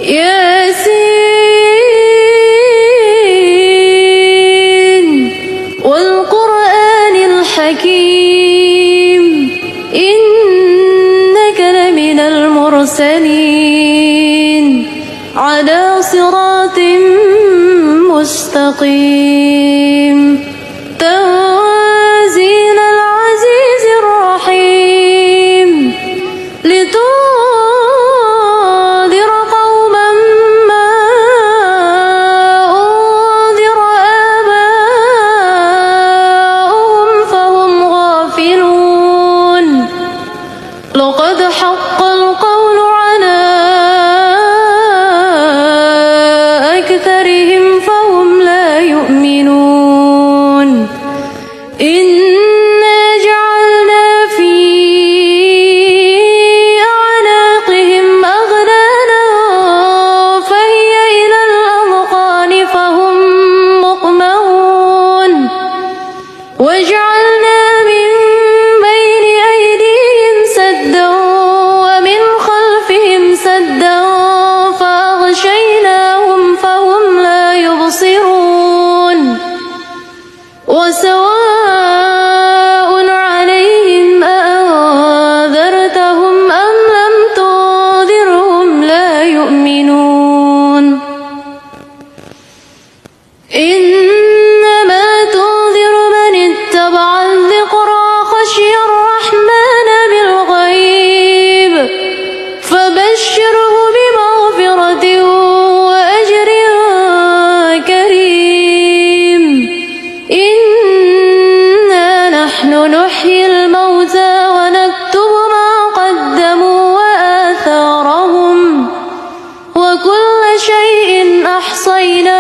ياسين والقرآن الحكيم إنك لمن المرسلين على صراط مستقيم تنزيل العزيز الرحيم لتنذر قوما ما أنذر آباؤهم فهم غافلون لقد حق القول على أكثرهم فهم لا يؤمنون إنا جعلنا في أعناقهم أغلالا فهي إلى الأذقان فهم مقمحون وجعلنا من بين أيديهم سدا ومن خلفهم سدا فأغشيناهم فهم لا يبصرون وسواء عليهم أأنذرتهم أم لم تنذرهم لا يؤمنون إنما تنذر من اتبع الذكرى خشي الرحمن بالغيب فبشره بمغفرة وأجر كريم إنا نحن نحيي الموتى ونكتب ما قدموا وآثارهم وكل شيء أحصيناه